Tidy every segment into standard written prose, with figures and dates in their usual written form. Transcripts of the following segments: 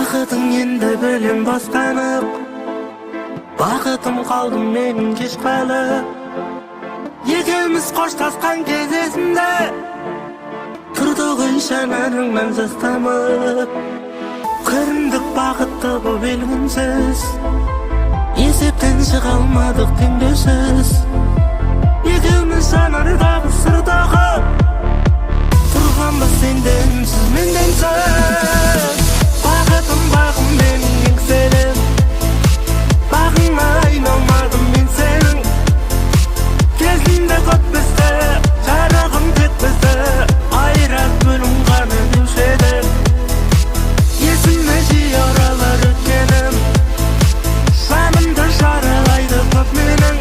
Бақытың енді бөлем бастанып, бақытым қалдым менің кеш қалып. Екеуміз қоштасқан кезесінде тұрдық үй жанарыңнан жас тамып. Көріндік бақытты бұл белгінсіз, есептен шыға алмадық теңдеусіз. Екеуміз жанардағы сырдағы тұрғанбыз сенде үнсіз менденсіз. Бақытым бағым менің еңселім, бағыңа айналмадым мен сенің. Кезінде көп бізді, жарығым тек бізді айырар бөлім ғана деуші еді. Есіме жиі оралар өткенім, жанымды жаралайды көп менің.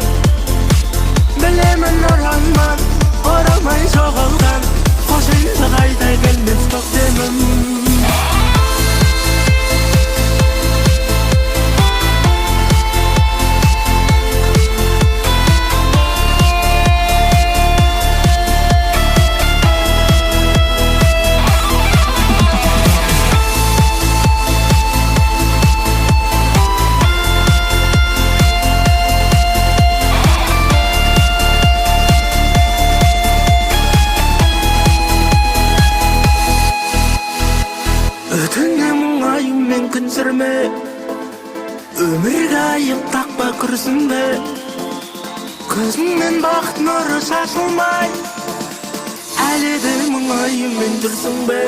Білемін оралмай жоғалған, қош енді қайта келмес көктемім. Өтіңе мұңаюмен күн сүрме, өмірге айып тақпа күрсінбе. Көзіңнен бақыт нұры шашылмай, әлі де мұңаюмен жүрсің бе.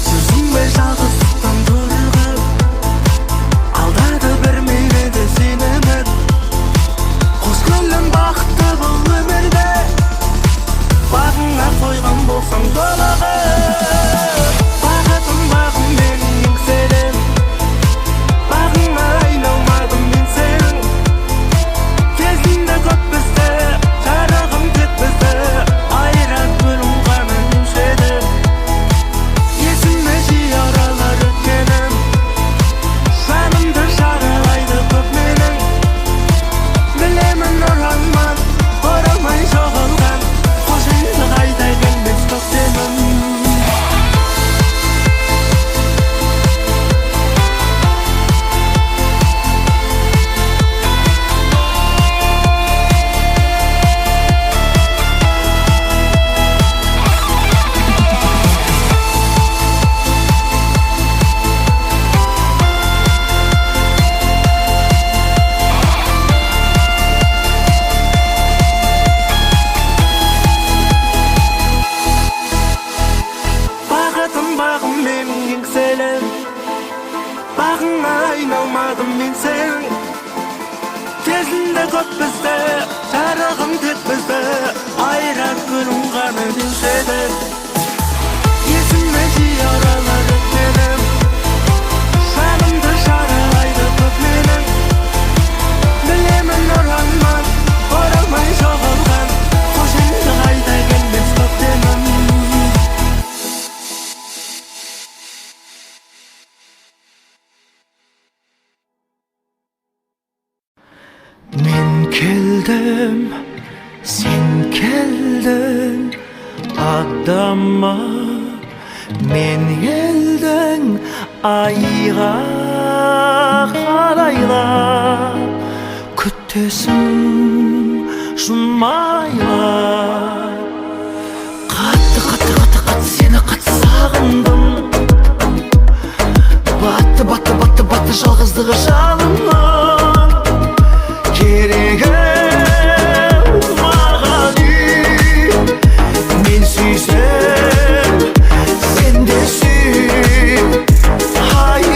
Жүрсің бе жалғыздықтан торығып, алдады бір мені де сеніміп. Қос көңілім бақытты бұл өмірде, бағыңа қойған болсаң толығып. Бақытым бағым менің еңселім, бағыңа айналмадым мен сенің. Кезінде көп бізді, жарығым тек бізді айырар бөлім ғана деуші еді. Есіме жиі оралар өткенім, жанымды жаралайды көп менің. Білемін оралмай жоғалған, қош енді қайта келмес көктемім. Бақытым бағым менің еңселім, бағыңа айналмадым мен сенің. Кезінде көп бізді, жарығым тек бізді айырар бөлім ғана деуші еді. Есіме жиі оралар өткенім, жанымды жаралайды көп менің. Білемін оралмай жоғалған, қош енді қайта келмес көктемім. Men keldim, sen keldin adama. Men geldim ayga qaraylar, kütesin şunmaylar. Katı seni katı sağındım. Battı жалғыздығы жанымның. Керегім маған үй, мен сүйсем, сен де сүй. Ай,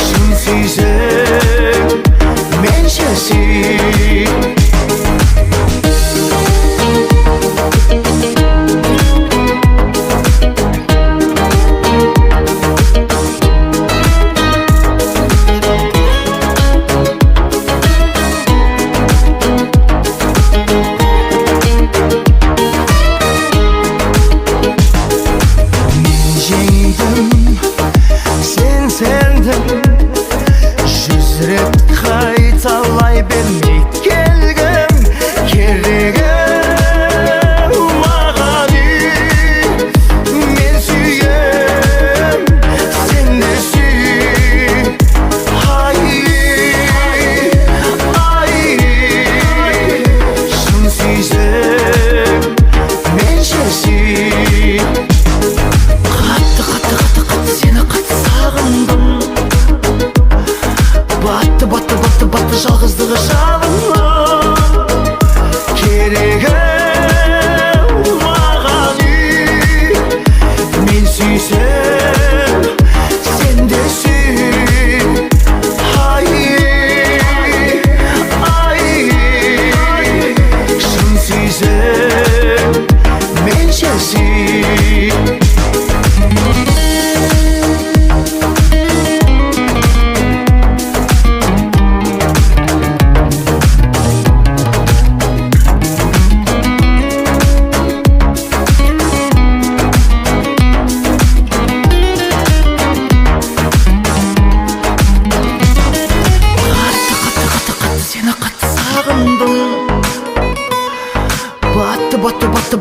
шын сүйсем, мен ше сүй.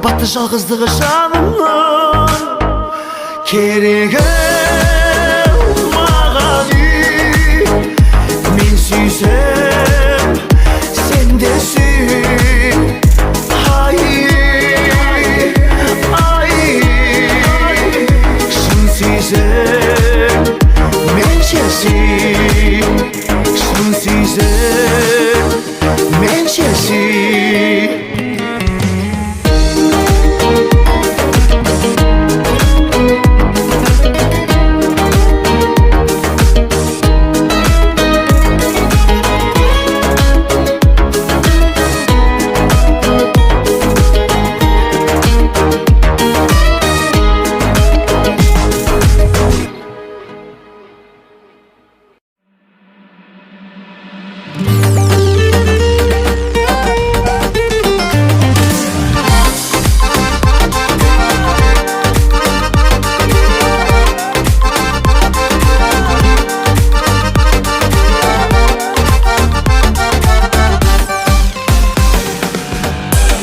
battı жалғыздығы жанымның керегі маған үй мен сүйсем сен де сүй ай шын сүйсем менше сүй шын сүйсем менше сүй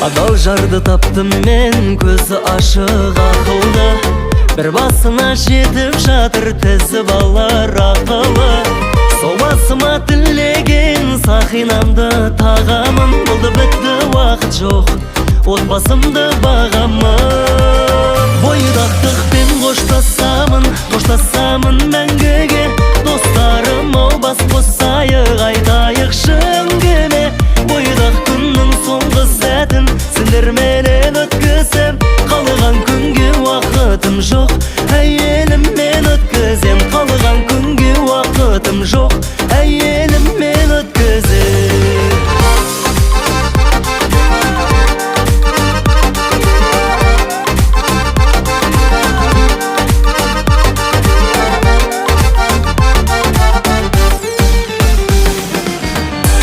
Адал жарды таптым мен көзі ашық ақылды бір басына жетіп жатыр тізіп алар ақылы сол басыма тілеген сақинамды тағамын болды бітті уақыт жоқ отбасымды бағамын бойдақтықпен қоштасамын мәңгіге достарым ау бас қосайық айтайықшы әңгіме бойдақ күннің соңғы сәтін сендерменен өткізем қалған күнге уақытым жоқ әйеліммен өткізем қалған күнге уақытым жоқ әйеліммен өткізем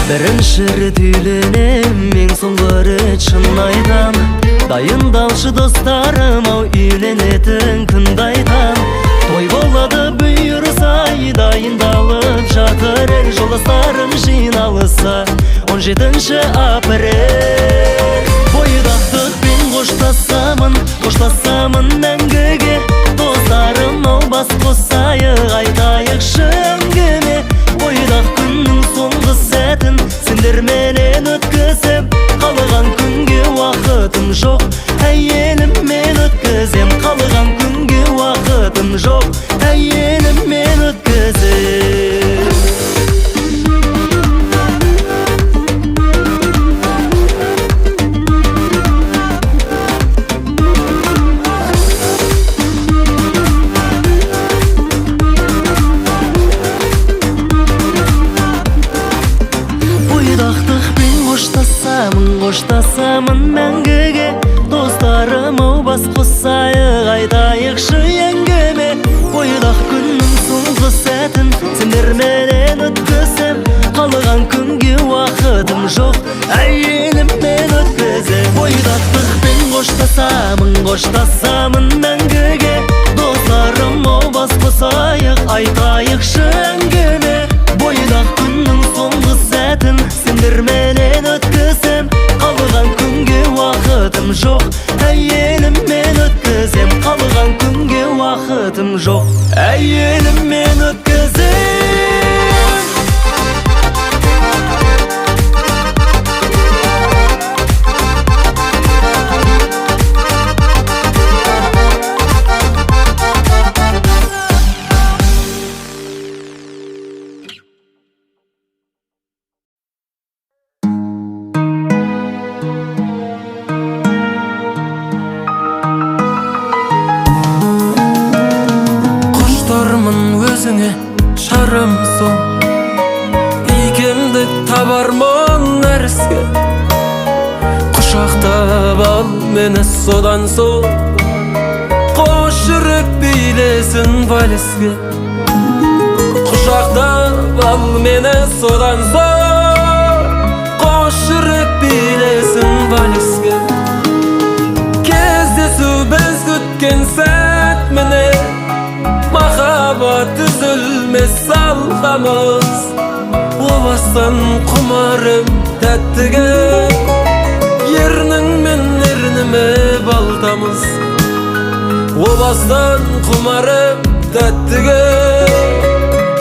бірінші рет үйленем ең соңғы рет шын айтам дайындалшы достарым ау үйленетін күнді айтам той болады бұйырса дайындалып жатыр ел жолдастарым жиналыса 17 апрель бойдақтықпен қоштасамын мәңгіге достарым ау бас қосайық айтайықшы әңгіме бойдақ күннің соңғы сәтін сендерменен өткізем қалған күнге уақытым жоқ әйеліммен өткізем қалған күнге уақытым жоқ әйеліммен өткізем қоштасамын мәңгіге достарым ау бас қосайық айтайықшы әңгіме бойдақ күннің соңғы сәтін сендерменен өткізем қалған күнге уақытым жоқ әйеліммен өткізем бойдақтықпен қоштасамын мәңгіге достарым ау бас қосайық айтайықшы әңгіме бойдақ күннің соңғы сәтін сендерменен өткізем қалған күнге уақытым жоқ әйеліммен өткізем қалған күнге уақытым жоқ әйеліммен өткізем өзіңе шарым сол икемдік табармын нәріске құшақтап ал мені содан сол қос жүрек билесін вальске құшақтап ал мені содан сол қос жүрек билесін вальске кездесу біз күткен сәт міне махаббат үзілмес алғамыз о бастан құмарым тәттіге ернің мен ерніме Obazdan kumarım tättige,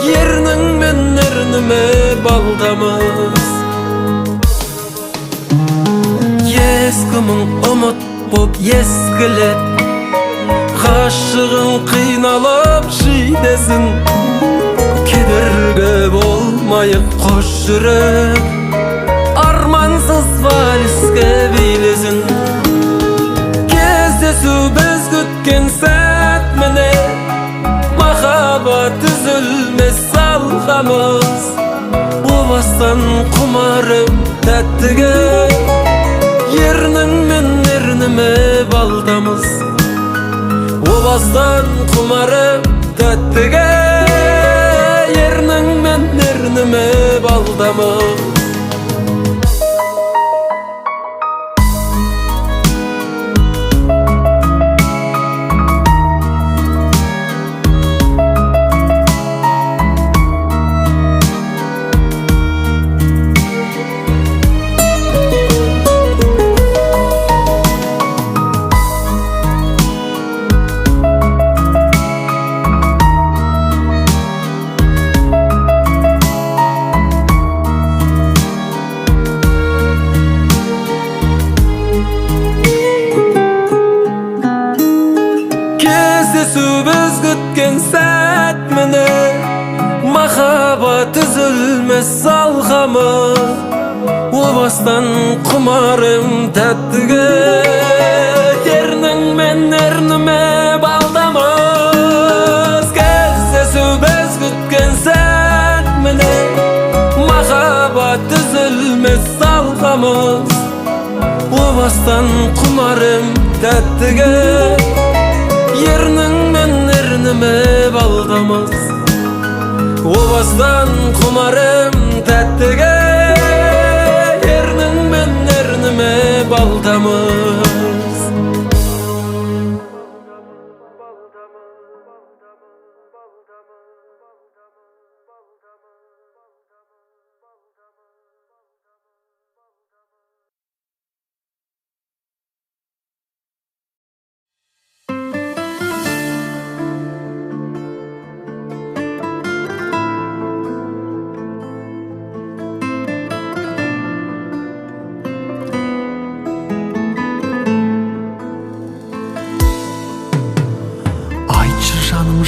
yerning men ernime baldamız. Yeskimin umut bop yeskilet, Haşığın kıynalıp şidesin, Kederge bolmayıp koş yürek, Armansız valiske bilesin. Kezdesü biz kütken saatmene, Mahabat üzülmez salgamız. Obastan kumarım tättige, yerning men ernime baldamız. Obazdan kumarım tättige, yerning men ernime baldamız. Biz kütken saatmene, Mahabat üzülmez salgamız. Obastan kumarım tättige, yerning men ernime baldamız. Kezdesü biz kütken saatmene, Mahabat üzülmez salgamız. Obastan kumarım tättige, yerning men ernime baldamız. Obazdan kumarım tättige, yerning men ernime baldamız.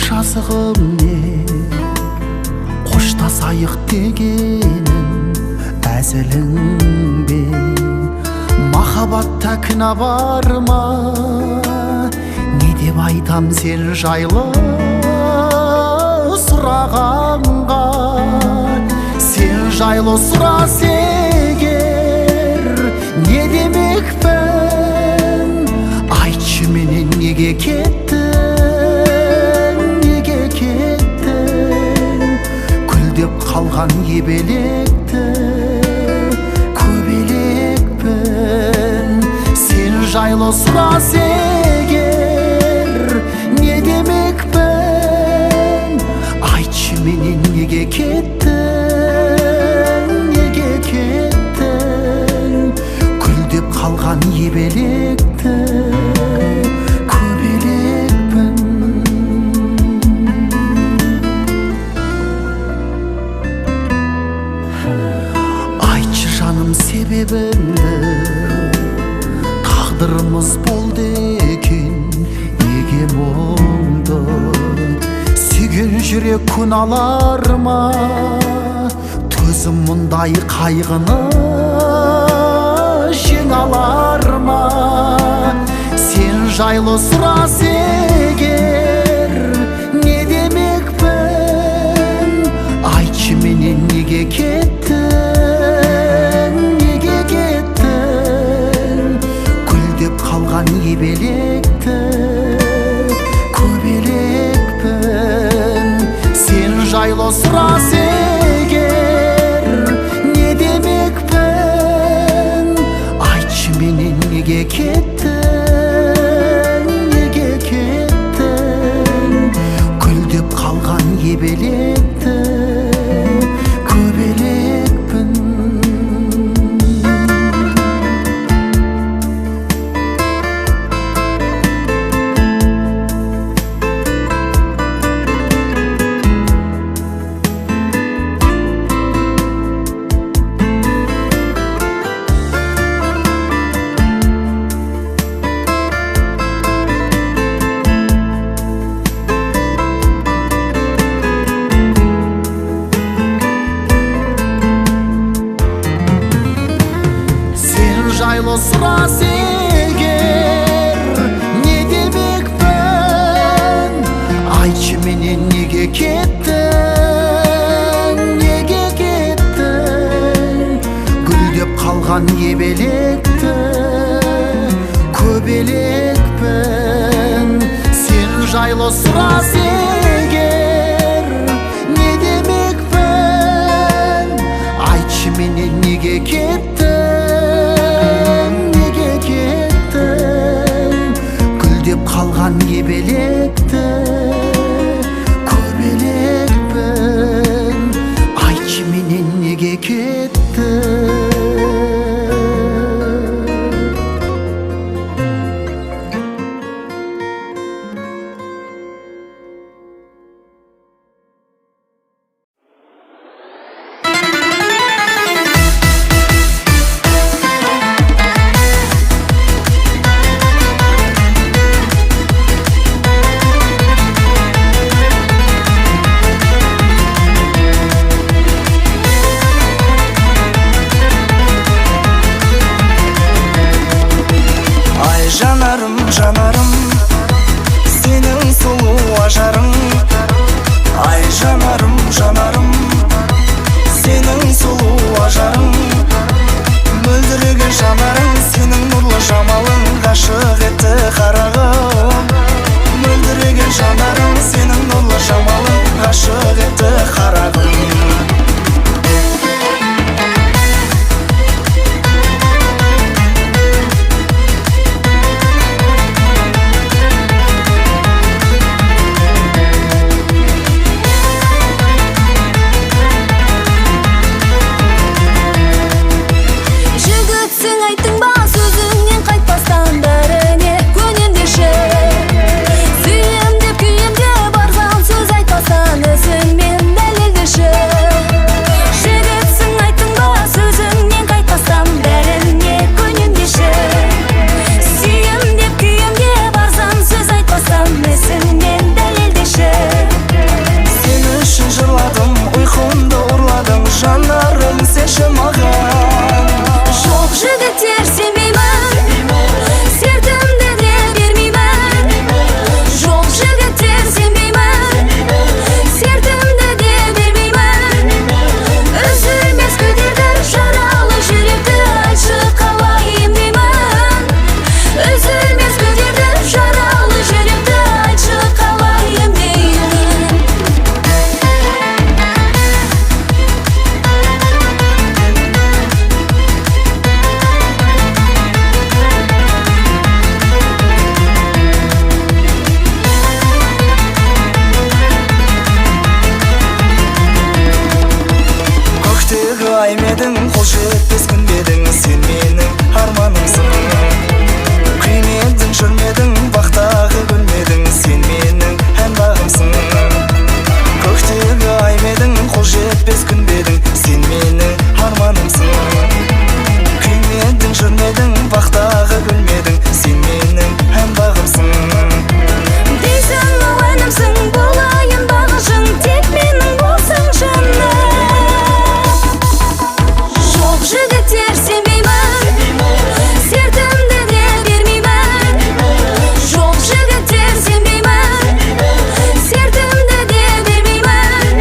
Жазығым не, қоштасайық дегенім әзілің бе? Махаббатта кінә бар ма? Не деп айтам сен жайлы сұрағанға? Сен жайлы сұрас егер, не демекпін? Айтшы менен неге кеттің? Қалған ебелекті көбелекпін. Сен жайлы сұрас егер, не демекпін? Айтшы менен неге кеттің, неге кеттің? Күлдеп қалған ебелекті себебімді. Тағдырымыз болды екен, неге мұңды? Сүйген жүрек күн алар ма? Төзім мұндай қайғыны жеңе алар ма? Сен жайлы сұрас егер, не демекпін? Айтшы менен неге кеттің? Ебелекті көбелекпін. Сен жайлы сұрас егер, не демекпін? Айтшы менен неге кеттің, неге кеттің? қалған ебелекті көбелекпін. Сен жайлы сұрас егер не демекпін? Айтшы менен неге кеттің, неге кеттің? Гүлдеп қалған ебелекті көбелекпін. Айтшы менен неге кеттің? Жанарым, жанарым, сенің сұлу ажарың. Ай жанарым, жанарым, сенің сұлу ажарың. Мөлдіреген жанарың, сенің нұрлы жамалың ғашық етті қарағым. Мөлдіреген жанарың, сенің нұрлы жамалың ғашық етті қарағым. Қол жетпес күн бедің, сен менің арманымсың. Күймедің, жүрмедің, бақтағы гүлмедің, сен менің ән бағымсың. Көктегі ай медің, қол жетпес күн бедің, сен менің арманымсың. Күймедің, жүрмедің, бақтағы гүлмедің, сен менің ән бағымсың. Дейсің ол әнімсің, болайын бағышың, тек менің болсаң жаным. Жігіттер сенбеймін, сертімді де бермеймін. Жоқ жігіттер сенбеймін, сертімді де бермеймін.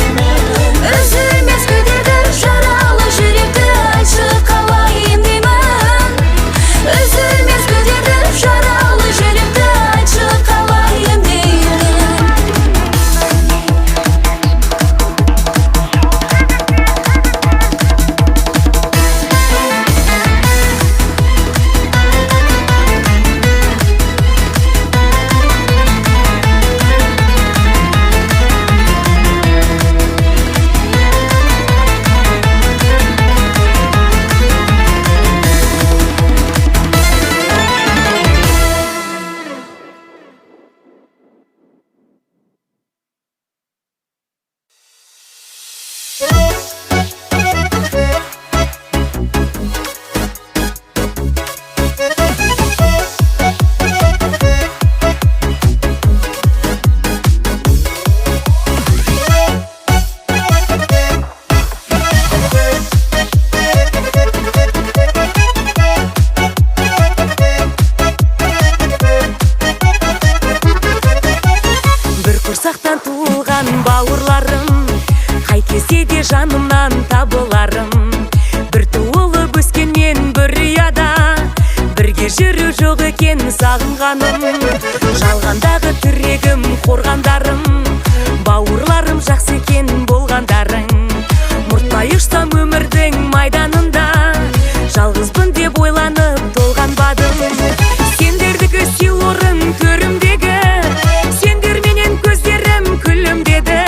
Үзілмес күйдегі жаралы жүректі айтшы қалай емдеймін. Үзілмес күйдегі жаралы жүректі айтшы қалай емдеймін. жанымнан табыларым. Бір туылып өскен мен бір екен сағынғаным. Жалғандағы тірегім, қорғандарым, бауырларым жақсы екен болғандарың. Мұрттай ұшсам өмірдің майданында, жалғызбын деп ойланып толғанбадым. Сендердікі сый орын төрімдегі, сендер менен көздерім күлімдеді.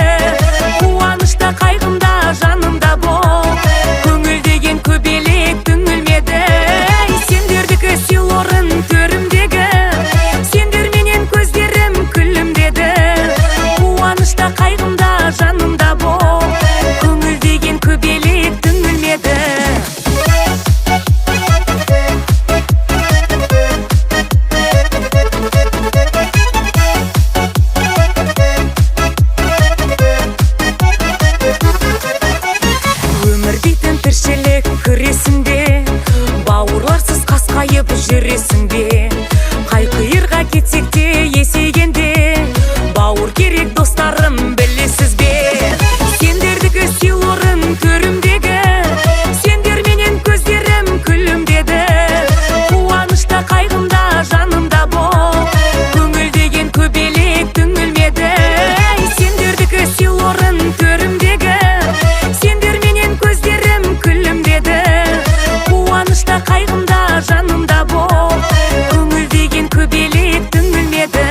Қуанышта қайғымда жанымда бол, көңіл деген көбелек түңілмеді. Сендердікі сый орын төрімдегі, сендер менен көздерім күлімдеді. Қуанышта қайғымда жанымда бол, көңіл деген көбелек түңілмеді. Тіршілік күресінде, бауырларсыз қасқайып жүресің бе? Қай қиырға кетсек те есейгенде, бауыр керек достарым білесіз бе? Сендердікі сый орын төрімдегі, сендер менен көздерім күлімдеді. Қуанышта қайғымда жанымда бол, көңіл деген көбелек түңілмеді. Сендердікі сый орын төрімдегі, сендер менен көздерім күлімдеді. Қуанышта қайғымда жанымда бол, көңіл деген көбелек түңілмеді.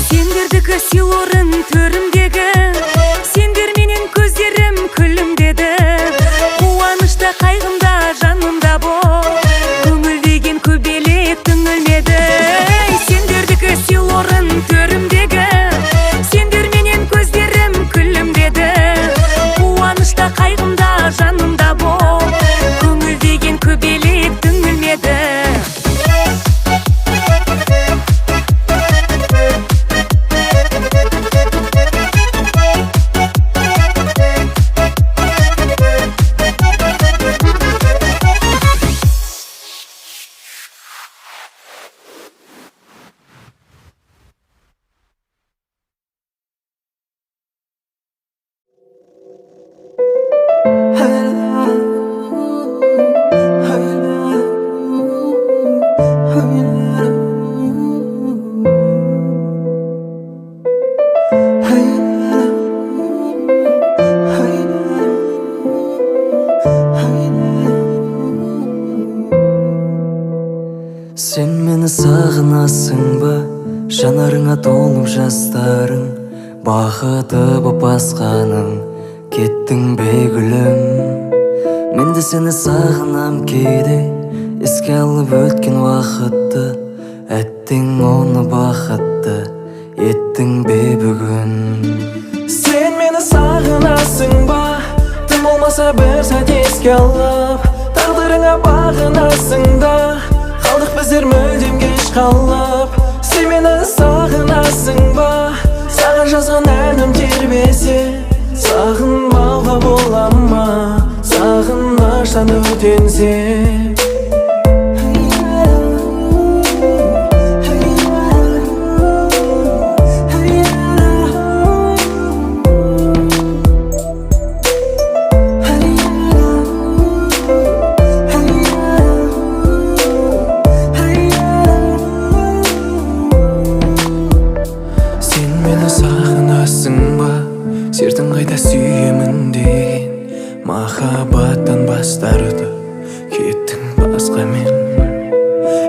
Сендердікі сый орын төрімдегі, сендер менен көздерім күлімдеді. Қуанышта қайғымда жанымда бол, көңіл деген көбелек түңілмеді. Сендердікі сый орын төрімдегі, сендер менен көздерім күлімдеді. Қуанышта қайғымда жанымда бол, көңіл деген көбелек түңілмеді. Сен мені сағынасың ба, жанарыңа толып жастарың, бақыты боп басқаның, кеттің бе гүлім? Мен де сені сағынам кейде, еске алып өткен уақытты, әттең оны бақытты еттің бе бүгін? Сен мені сағынасың ба, тым болмаса бір сәт еске алып, тағдырыңа бағынасың да, қалдық біздер мүлдем кеш қалып. Сен мені сағынасың ба, саған жазған әнім тербесе, сағынбауға бола ма, сағыныштан өртенсе? Сертің қайда сүйемін деген, махаббаттан бас тартып кеттің басқамен.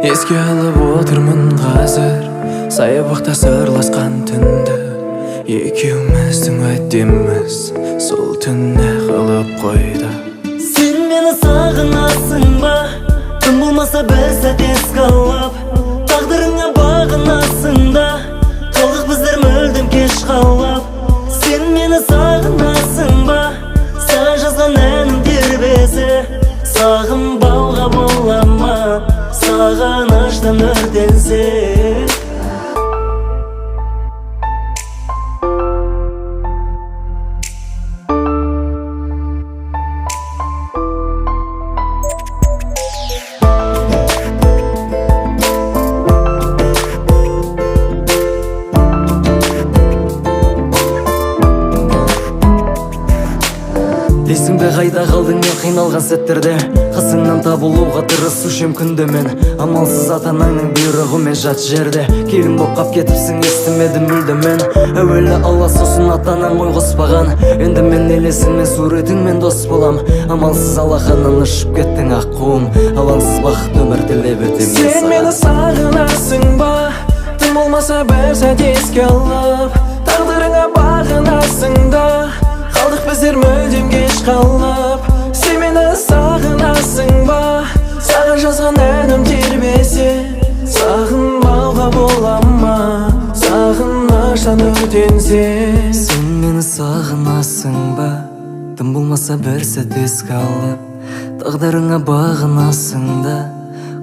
Еске алып отырмын қазір, саябақта сырласқан түнді, екеуміздің уәдеміз сол түнде қалып қойды. Сен мені сағынасың ба, тым болмаса бір сәт еске алып, тағдырыңа бағынасың да, қалдық біздер мүлдем кеш қалып. Сен мені сағынасың ба, саған жазған әнім тербесі, сағынбауға бола ма, сағыныштан өртенсе? Есіңде қайда қалдың мен қиналған сәттерде, қасыңнан табылуға тырысушым күнде мен. Амалсыз ата-анаңның бұйрығымен жат жерде келін боп қап кетіпсің, естімедім мүлде мен. Әуелі Алла, сосын ата-анаң ой қоспаған. Енді мен елесіңмен суретіңмен дос болам. Амалсыз алақаннан ұшып кеттің ақ қуым, алаңсыз бақыт өмір тілеп өтем. Сен мені сағынасың ба, тым болмаса бір сәт еске алып, тағдырыңа бағынасың да, қалдық біздер мүлдем кеш қалып. Сен мені сағынасың ба, саған жазған әнім тербесе, сағынбауға бола ма, сағыныштан өртенсе. Сен мені сағынасың ба, тым болмаса бір сәт еске алып, тағдырыңа бағынасың да,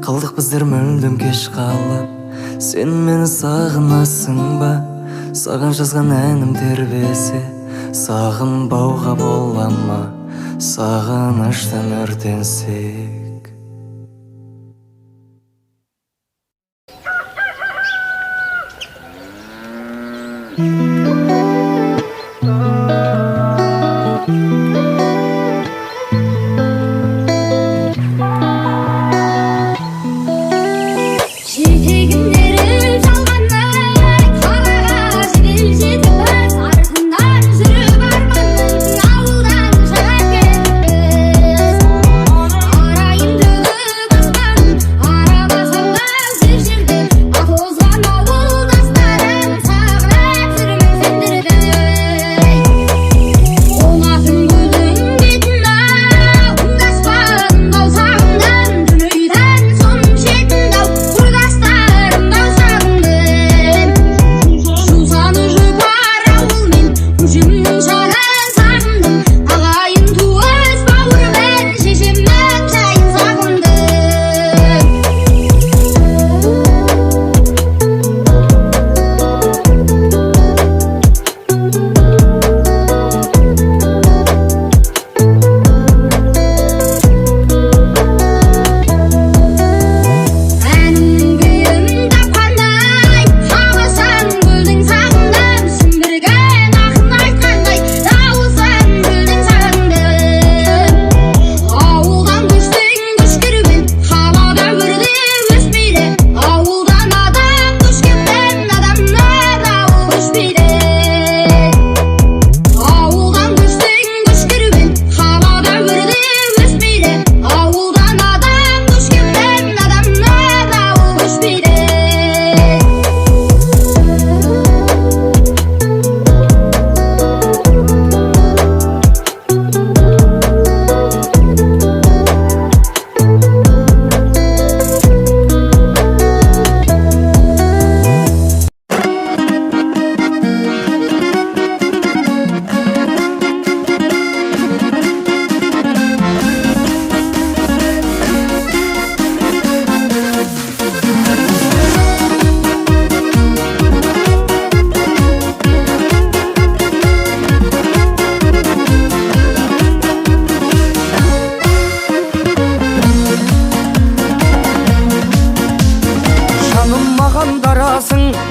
қалдық біздер мүлдем кеш қалып. Сен мені сағынасың ба, саған жазған әнім тербесе, сағынбауға бола ма, сағыныштан өртенсек.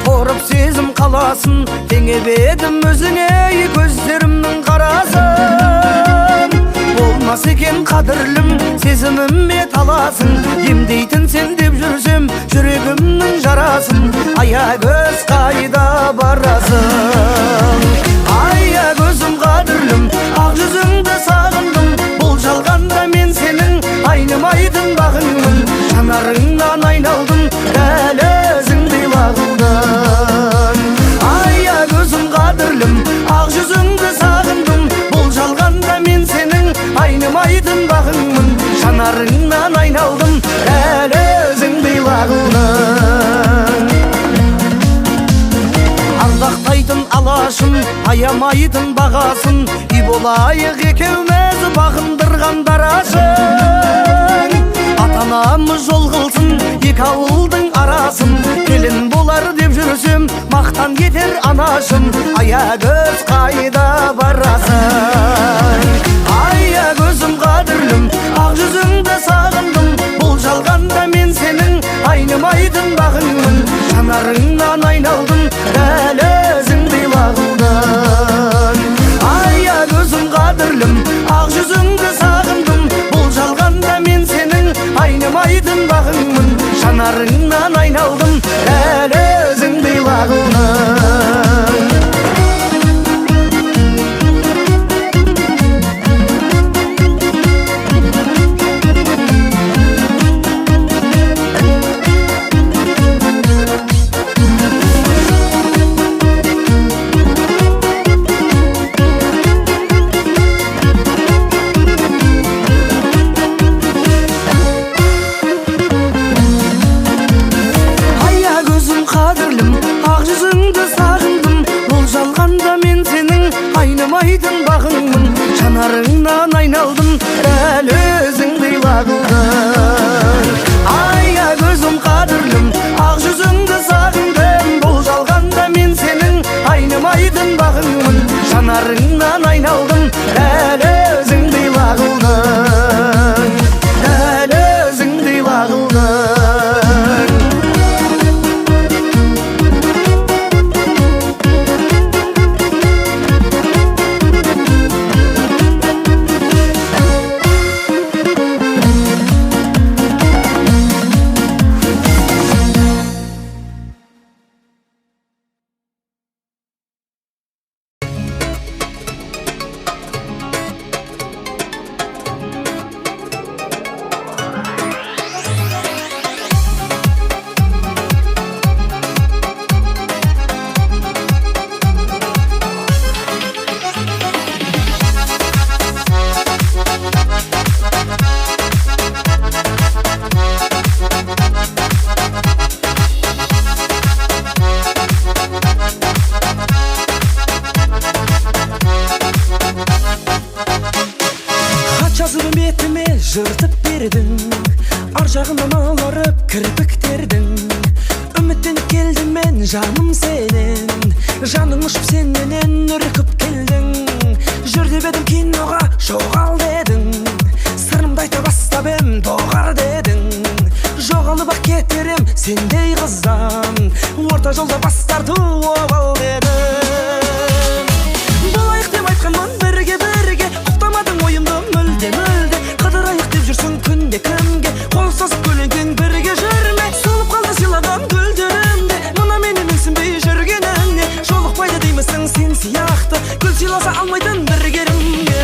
Орып сезім қаласын, теңебедім өзіңе көздерімнің қарасын. Болмас екен қадірлім, сезіміме таласын, емдейтін сен деп жүрсем жүрегімнің жарасын. Аягөз қайда барасың? Аягөзім қадірлім, ақ жүзіңді сағындым. Бұл жалғанда мен сенің айнымайтын бағыңмын. Жанарыңнан айналдым, дәл өзіңдей лағылдың. Аягөзім қадірлім, ақ жүзіңді сағындым. Бұл жалғанда мен сенің айнымайтын бағыңмын. Жанарыңнан айналдым, дәл өзіңдей лағылдың. Ардақтайтын алашын, аямайтын бағасын, үй болайық екеуміз бағындырған дарашын. Ата-анамыз жол қылсын, екі ауылдың арасын, келін болар деп жүрсем мақтан етер анашым. Аягөз қайда барасың? Аягөзім қадірлім, ақ жүзіңді сағындым. Бұл жалғанда мен сенің айнымайтын бағыңмын. Жанарыңнан айналдым, дәл өзіңдей лағылдың. Аягөзім қадірлім, ақ жүзің айнымайтын бағыңмын, жанарыңнан айналдым, әлі өзіңді иладың. Ая көзім қадірлім, ақ жүзіңді сағындым, бұл жалғанда мен сенің айнымайтын бағыңмын, жанарыңнан айналдым, әлі өзіңді иладың, әлі өзіңді иладың. Жазып бетіме жыртып бердің, ар жағынан аларып кірпіктердің. Үміттеніп келдім мен жаным сенен, жаның ұшып сененен үркіп келдің. Жүр деп едім киноға жоғал дедің, сырымды айта бастап ем доғар дедің. Жоғалып ақ кетерем сендей қыздан, орта жолда бас тарту обал дедің. Болайық деп айтқанмын бірге бірге, құптамадың ойымды мүлде мүлде. Қыдырайық деп жүрсің күнде кімге, қол ұстасып көлеңкең бірге жүрме. Солып қалды сыйлаған гүлдерімде, мына мені менсінбей жүргеніңе. Жолықпайды деймісің сен сияқты, гүл сыйласа алмайтын бір керімге.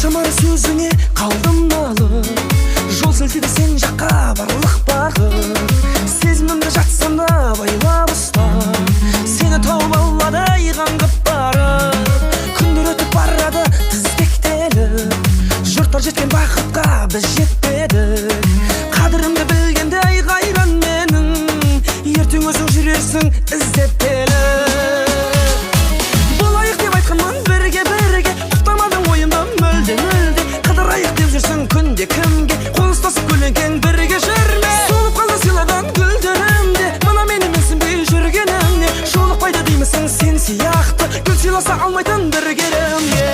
Қаншамары сөзіңе қалдым налып, жол сілтеді сен жаққа барлық бағыт. Сезімімді жатсам да байлап ұстап, сені тауып алады қаңғып барып. Күндер өтіп барады тізбектеліп, жұрттар жеткен бақытқа біз жетпедік. Қадірімді білгенде қайран менің, ертең өзің жүрерсің іздеп келіп. Болайық деп айтқанмын бірге бірге, құптамадың ойымды мүлде мүлде. Қыдырайық деп жүрсің күнде кімге, қол ұстасып көлеңкең бірге жүрме. Солып қалды сыйлаған гүлдерімде, мына мені менсінбей жүргеніңе. Жолықпайды деймісің сен сияқты, гүл сыйласа алмайтын бір керімге.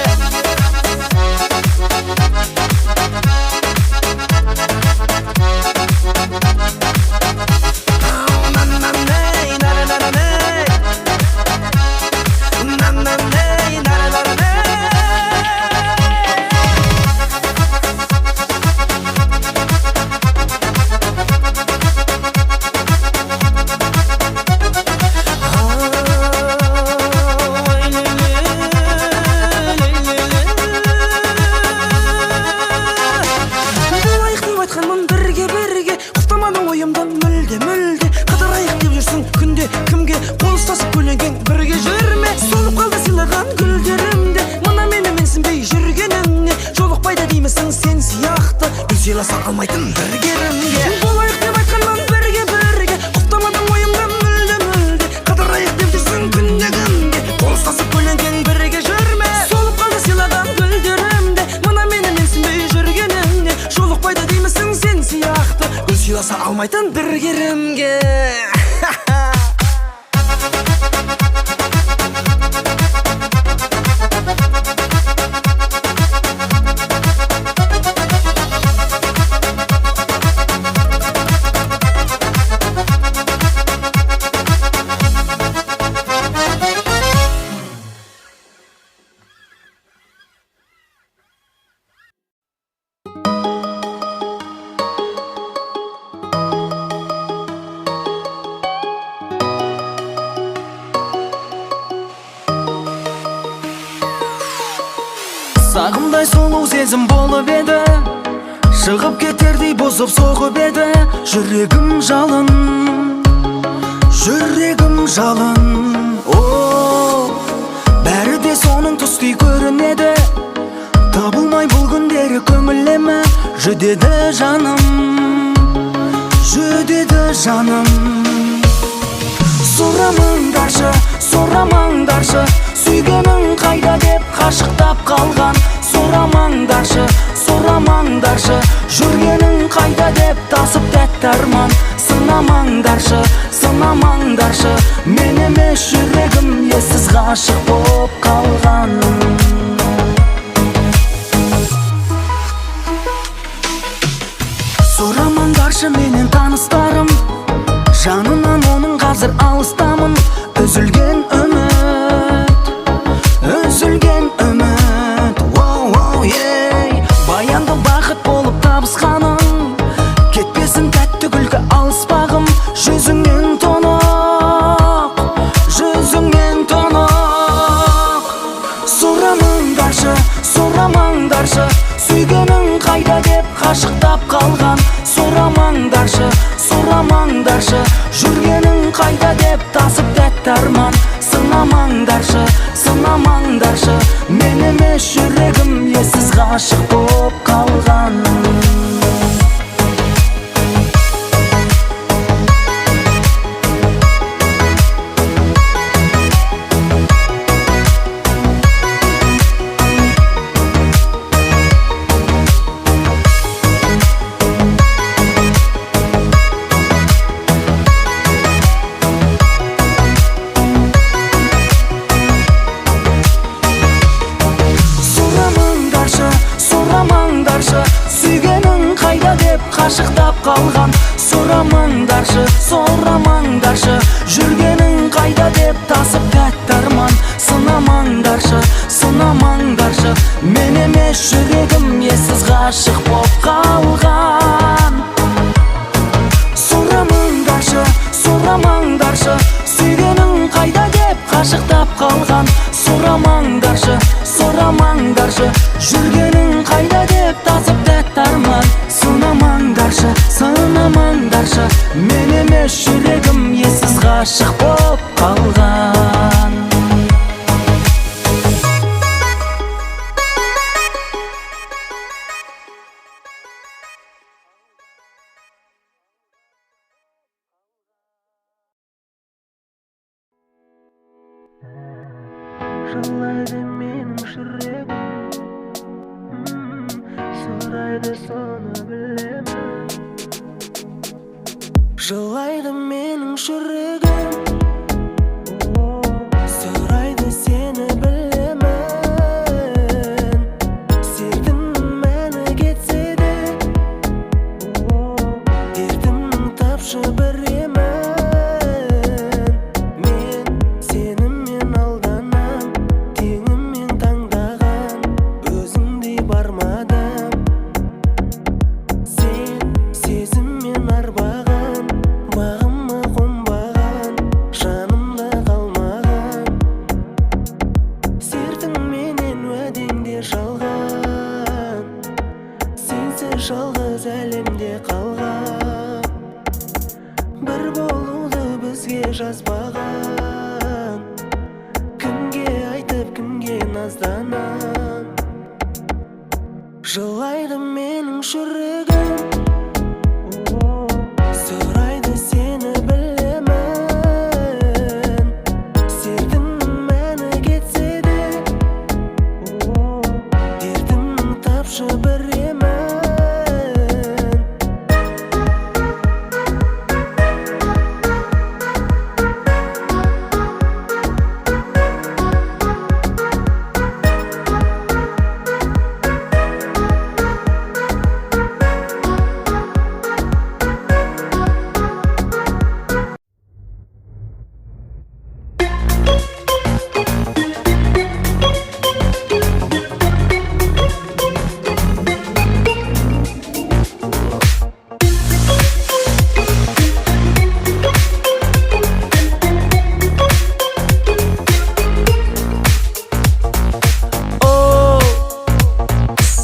Сыйласа алмайтын бір керімге. Болайық деп айтқанмын бірге бірге, құптамадың ойымды мүлде мүлде. Қыдырайық деп жүрсің күнде кімге, қол ұстасып көлеңкең бірге жүрме. Солып қалды сыйлаған гүлдерімде, мына мені менсінбей жүргеніңе. Жолықпайды деймісің сен сияқты, гүл сыйласа алмайтын бір керімге. Сағымдай сұлу сезім болып еді, шығып кетердей бұзып соғып еді. Жүрегім жалын, жүрегім жалын. О, Алтын түсті көрінеді, табылмай бұл күндері көңіліме. Жүдеді жаным, жүдеді жаным. Сұрамаңдаршы, сұрамаңдаршы, сүйгенің қайда деп қашықтап қалған. Сұрамаңдаршы, сұрамаңдаршы, жүргенің қайда деп тасып тәтті арман. Сынамаңдаршы, сынамаңдаршы, мен емес жүрегім ессіз ғашық боп қалған. Сұрамаңдаршы менен таныстарым, жанынан оның қазір алыстамын. Үзілген үміт, үзілген үміт, воу, ей. Баянды бақыт болып табысқаның, кетпесін тәтті күлкі алыспағым. Жүзіңнен тұнық, жүзіңнен тұнық. Сұрамаңдаршы, сұрамаңдаршы, сүйгенің қайда деп қашықтап қалған. Сұрамаңдаршы, сұрамаңдаршы, жүргенің қайда деп тасып тәтті арман. Сынамаңдаршы, сынамаңдаршы, мен емес жүрегім ессіз ғашық боп қалған. Сүйгенің қайда деп қашықтап қалған. Сұрамаңдаршы, сұрамаңдаршы, жүргенің қайда деп тасып тәтті арман. Сынамаңдаршы, сынамаңдаршы, мен емес жүрегім ессіз ғашық боп қалған. Сұрамаңдаршы, сұрамаңдаршы, сүйгенің қайда деп қашықтап қалған. Сұрамаңдаршы, сұрамаңдаршы, жүргенің қайда деп тасып тәтті арман. Сынамаңдаршы, сынамаңдаршы, мен емес жүрегім ессіз ғашық боп қалған. Жылайды менің жүрегім, сұрайды соны білемін. Жылайды менің жүрегім, сұрайды сені білемін. Сердің мәні кетсе де, дертімнің тапшы бір емін. Мен сеніммен алданам, теңіммен таңдаған, өзіңдей бармадым. Сен сезіммен арбаған, бағыма қонбаған, жанымда қалмаған. Сертіңменен уәдеңде жалған, сенсіз жалғыз әлемде қалған. Бір болуды бізге жазбаған, кімге айтып кімге назданам. Жылайды менің жүрегім, сұрайды сені білемін. Сердің мәні кетсе де, дертімнің тапшы бір емін.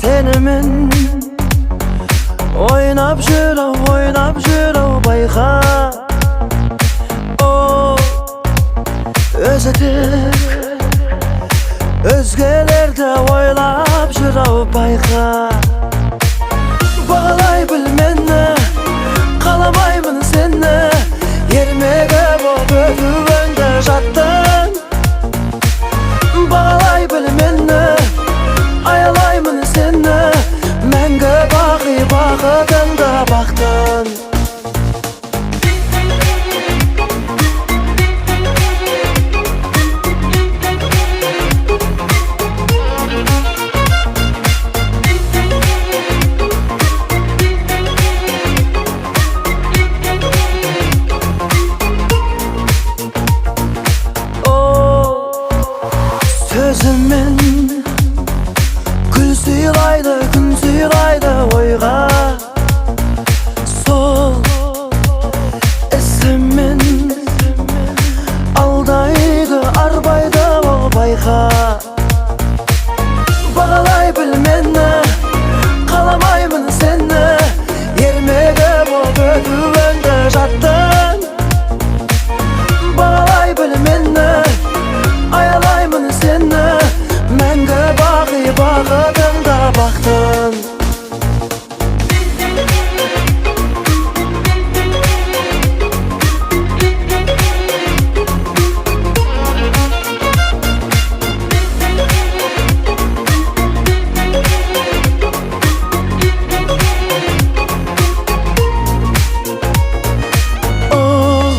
Senimin oynap жүру байқа. Өзі тек Өзгелерді ойлап жүр ау байқа. Бағалай біл мені, қаламаймын сені, ермегі боп өтуіңді жаттың. Бағалай біл мені, аялаймын сені, мәңгі бақи бақытыңды бақтың. Сөзімен гүл сыйлайды, күн сыйлайды ойға. Сол ісімен алдайды, арбайды ол байқа. Бағалай біл мені, қаламаймын сені, ермегі боп өтуіңді жаттың. Бағалай біл мені, аялаймын сені, мәңгі бақи бақытыңда бақтың. Ол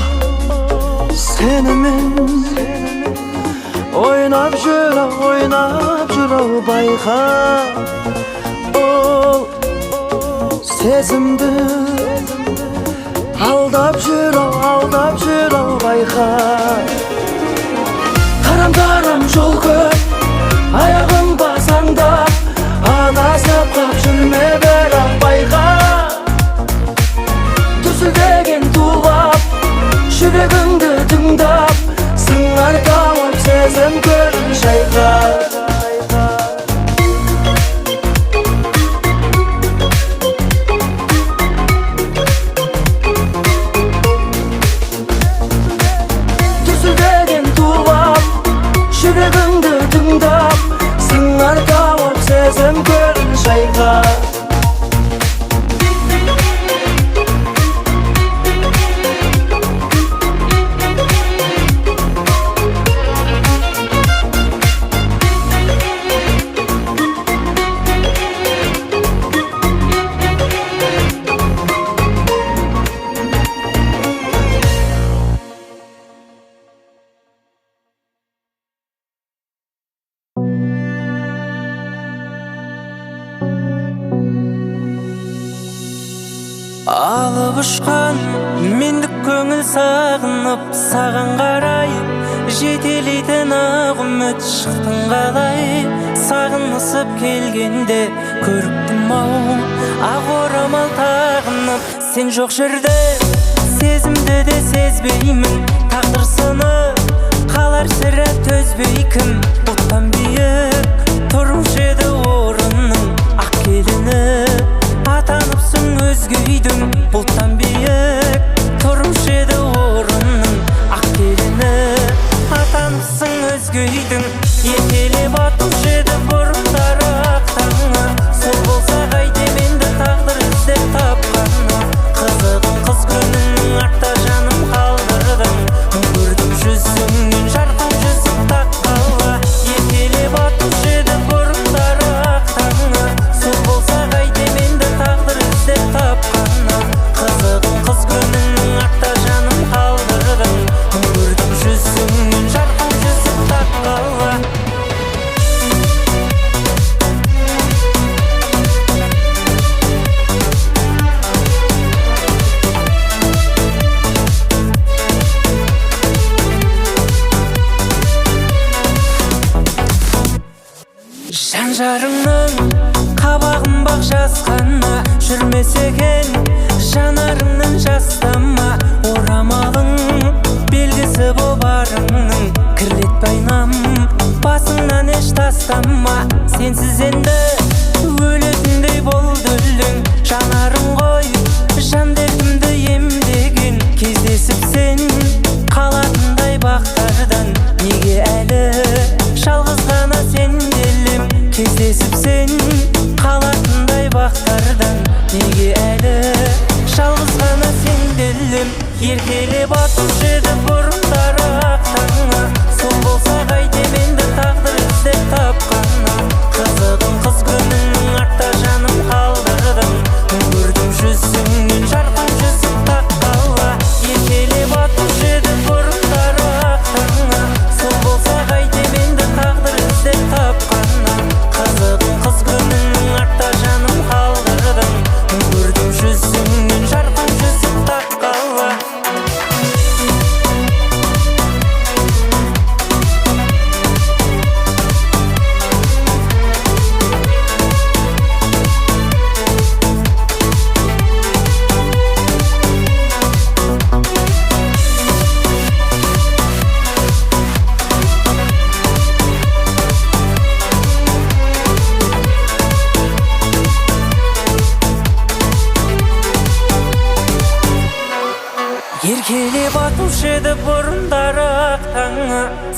сенімен ойнап жүр ау байқа. Ол сезімді алдап жүр ау байқа. Тарам-тарам жол көп, аяғым басаңдап, адасып қап жүрме бірақ байқа. Дүрсілдеген тулап, жүрегіңді тыңдап, сыңар тауып сезім көрін шайқа. Дүрсілдеген тулап, жүрегіңді тыңдап, сыңар тауып сезім көрін шайқа. Алып ұшқан мендік көңіл сағынып, саған қарай жетелейтін ақ үміт шықтың қалай. Сағынысып келгенде көріктім ау, ақ орамал тағынып. Сен жоқ жерде сезімді де сезбеймін, тағдыр сынып қалар сірә төзбей кім. Бұлттан биік тұрушы еді орынның ақ келіні, атаныпсың өзге үйдің. Бұлттан биік тұрушы еді орынның ақ келіні, атаныпсың өзге үйдің. Етелеп атушы еді бұрындары ақ таңы, сол болса қайтем енді тағдыр іздеп тапқаны. Қызығын қыз күніңнің артта жаным қалдырдың, көрдім жүзіңнен жарқын жүзік таққалы. Етелеп атушы еді бұрындары ақ таңы, сол болса қайтем енді тағдыр іздеп тапқаны. Қызығын қыз күніңнің артта жаным қалдырдың, көрдім жүзіңнен жарқын жүзік таққалы. Жан-жарыңның қабағын бақ жасқана, жүрмесе екен жанарыңның жастама. Орамалың белгісі боларыңның, кірлетпе айнам басыңнан еш тастама. Сенсіз енді өлетіндей болды өлең, жанарың ғой жан дертімді емдеген. Кездесіп сен қалатындай бақтардан, неге әлі жалғыз ғана сен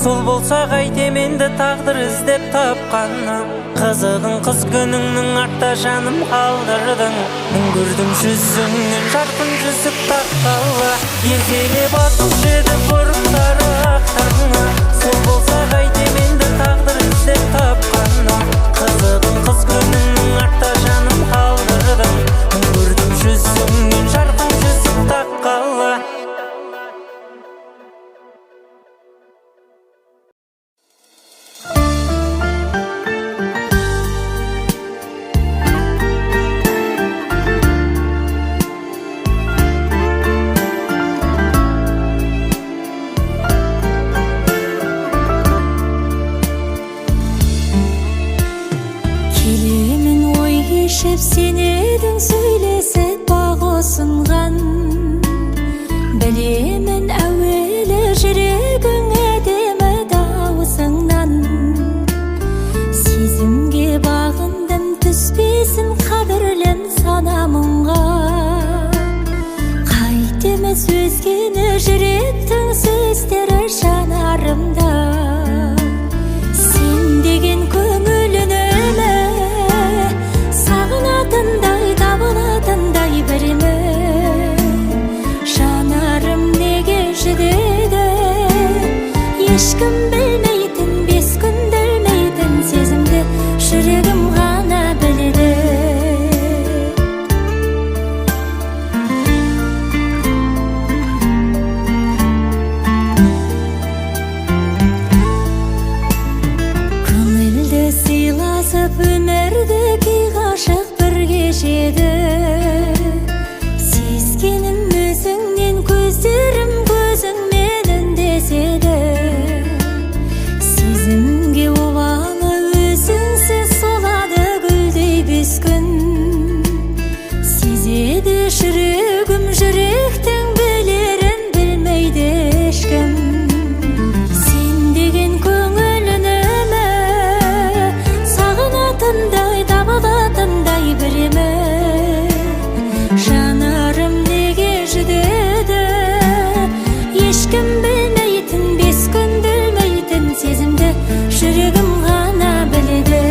Сол болса қайтем енді тағдыр іздеп тапқанна. Қызығың қыз күніңнің артта жаным қалдырдың. Үңгірдің жүзіңнен жарқын жүзік таққалы. Еркелеп атушы еді бұрықтары ақтарыңа. Сол болса қайтем енді тағдыр іздеп тапқанна. Қызығың қыз күніңнің артта жаным қалдырдың. Үңгірдің жүзіңнен жарқын жүзік таққалы. Сен едің сөйлесіп бақ осынған. Білемін әуелі жүрегің әдемі дауысыңнан. Сезімге бағындым түспесін қадірлім санамыңға. Қайтеміз өзгені жүректің сөздері жанарымда. Сен деген көңілін табылатындай біріме. Жанарым неге жүдеді, ешкім білмейтін, бес күнді өлмейтін сезімді жүрегім ғана біледі. Көңілді сыйласып өмірді кей ғашық кешеді. Сезгенім өзіңнен, көздерім көзіңмен үндеседі. Сезімге обалы өзіңсіз солады гүлдей бес күн. Сезеді жүрегім жүректің білерін білмейді ешкім. Сен деген көңілін сағынатындай табылатындай біреме. Жанарым неге жүдеді, ешкім білмейтін, бес күнді өлмейтін сезімді жүрегім ғана біледі.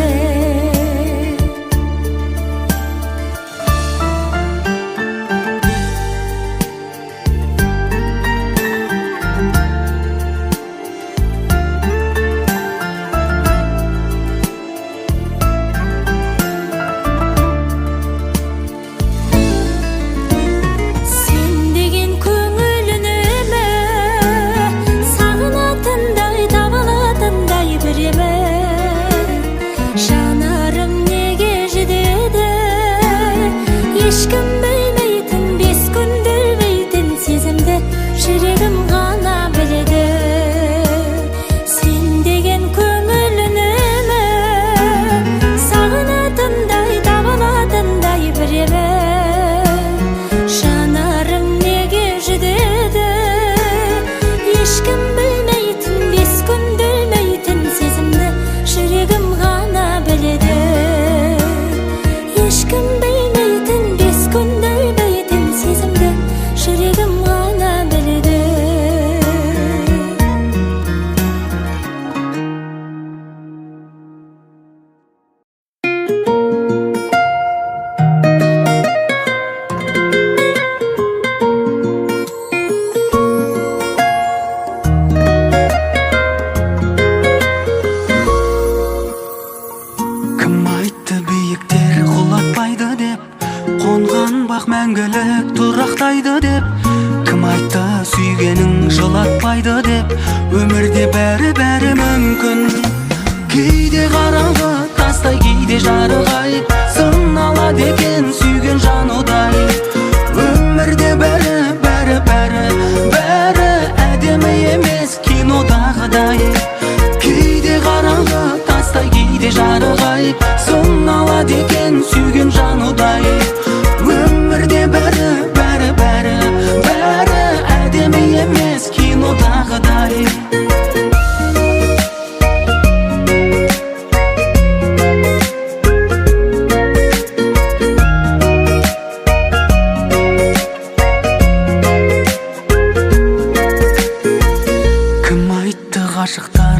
ғашықтар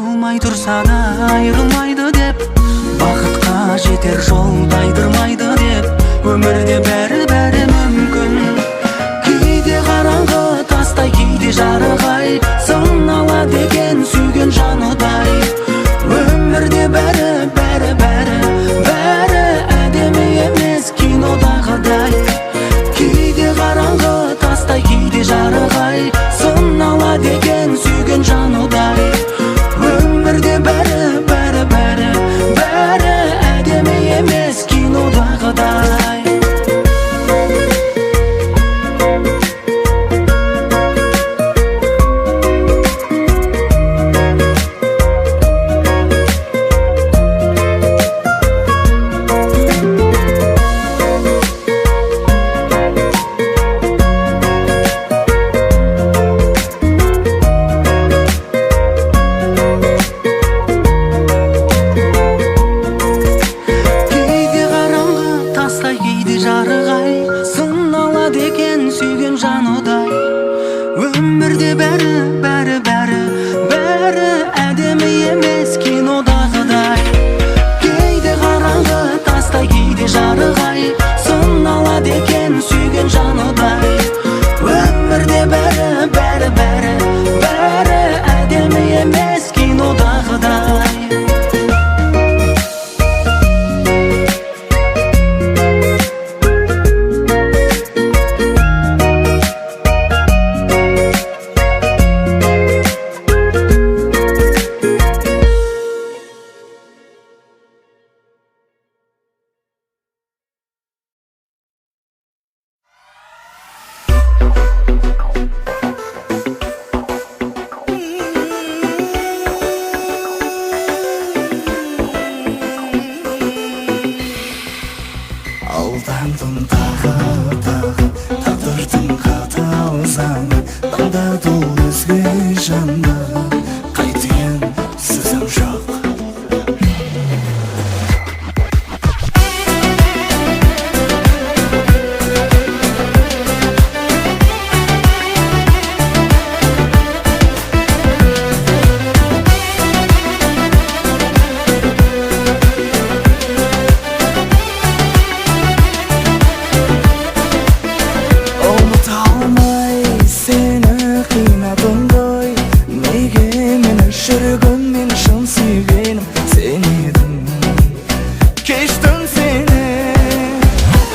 болмай тұрса да айырылмайды деп, бақытқа жетер жол тайдырмайды деп, өмірде бәрі мүмкін. Кейде қараңғы тастай, кейде жарық-ай, сынала деген сүйген жаныдай. Өмірде бәрі әдемі емес кинодағыдай. Кейде қараңғы тастай, кейде жарық-ай, сынала деген сүйген жаныдай. Өмірде бәрі әдемі емес кинодағыдай. Өмірде бәрі әдемі емес кинодағыдай. Кейде қараңғы тастай, кейде жарық-ай, сыналады екен сүйген жаныдай. Өмірде бәрі әдемі емес кинодағыдай. Aldandым тағы, тағдырдың қатал заңы, таңдады өзге жанды, қайтейін сөзім жоқ.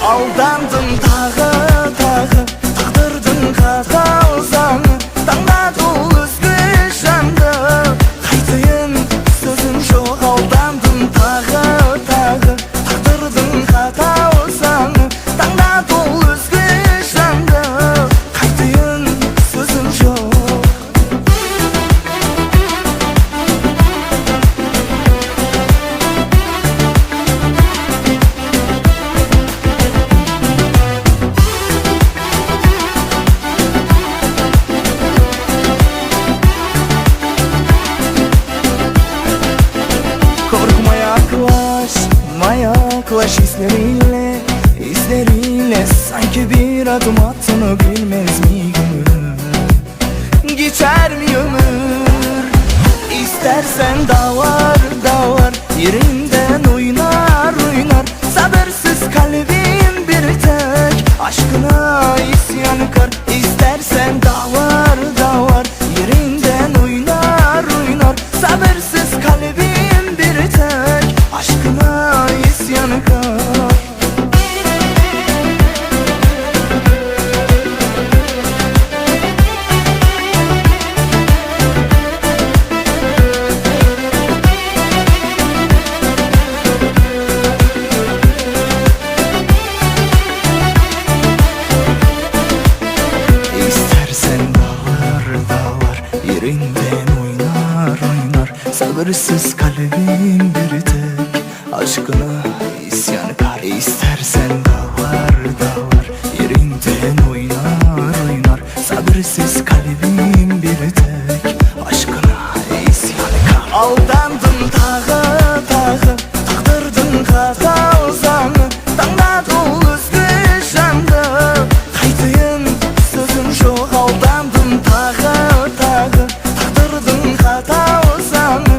Aldandım tағы, тағдырдың қатал заңы, таңдады өзге жанды, қайтейін сөзім жоқ. Алданdım тағы, тағдырдың қатал заңы, таңдады өзге жанды, қайтейін сөзім жоқ. Yaklaş izleriyle sanki bir adım attığını bilmez mi gönül? Geçer mi ömür? İstersen dağlar yerinden oynar sabırsız kalbim bir tek aşkına isyankar. İstersen dağlar yerinden oynar sabırsız kalbim bir tek aşkına isyankar. İstersen dağlar yerinden oynar sabırsız kalbim bir tek aşkına isyankar. İstersen dağlar yerinden oynar sabırsız kalbim bir tek aşkına isyankar. Aldandım tағы, taqdırdın қатал заңы, таңдады өзге жанды, қайтейін сөзім жоқ. Алданdım тағы, тaqdırdın қатал заңы,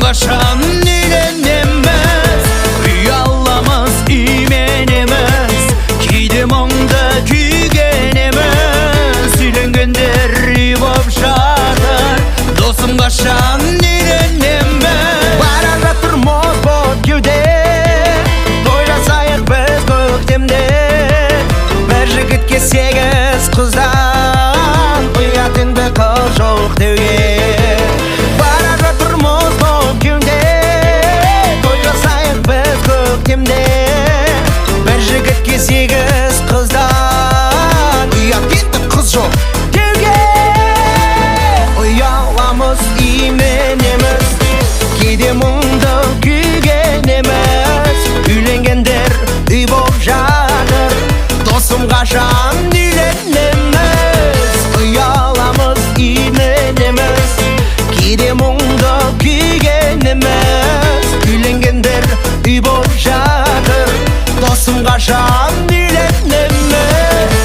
kaşan ilenmez, uyalamaz imenемez, кейде мұңда күйгенеміз, үйленгендер үй боп жатыр, досым қашан иленеміз. Бара жатыр мұз боп кеуде, тойласайық біз көктемде. Бір жігітке 8 қыздан, ұят енді қыз жоқ деуге. Бара жатыр мұз боп кеуде, тойласайық біз көктемде. Бір жігітке 8 қыздан, ұят енді қыз жоқ деуге. Ұяламыз именеміз, кейде мұңды күйгенеміз, үйленгендер үй боп жатыр, досым қашан үйленеміз. Ұяламыз именеміз, кейде мұңды күйгенеміз, үйленгендер үй боп жатыр, досым қашан үйленеміз.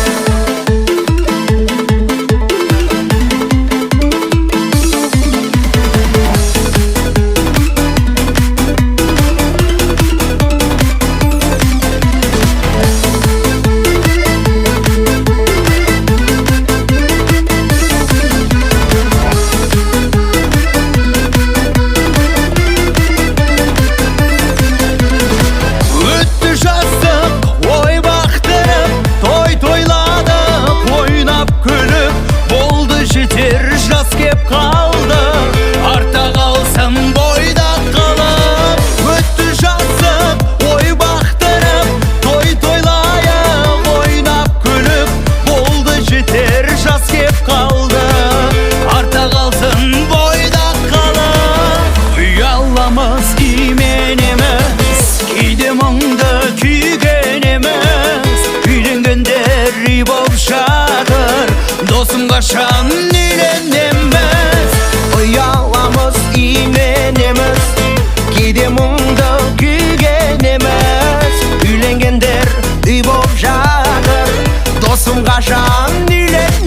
Өтті жаздық ой бақтырып, той тойладық ойнап күліп, болды жетер жас кеп қалды, артта қалсын бойда қалып. Өтті жаздық ой бақтырып, той тойлайық ойнап күліп, болды жетер жас кеп қалды, артта қалсын бойда қалып. Ұяламыз именеміз, кейде мұңды күйгенеміз, үйленгендер үй боп жатыр, досым қашан үйленеміз. Ұяламыз именеміз, кейде мұңды күйгенеміз, үйленгендер үй боп жатыр, досым қашан үйленеміз.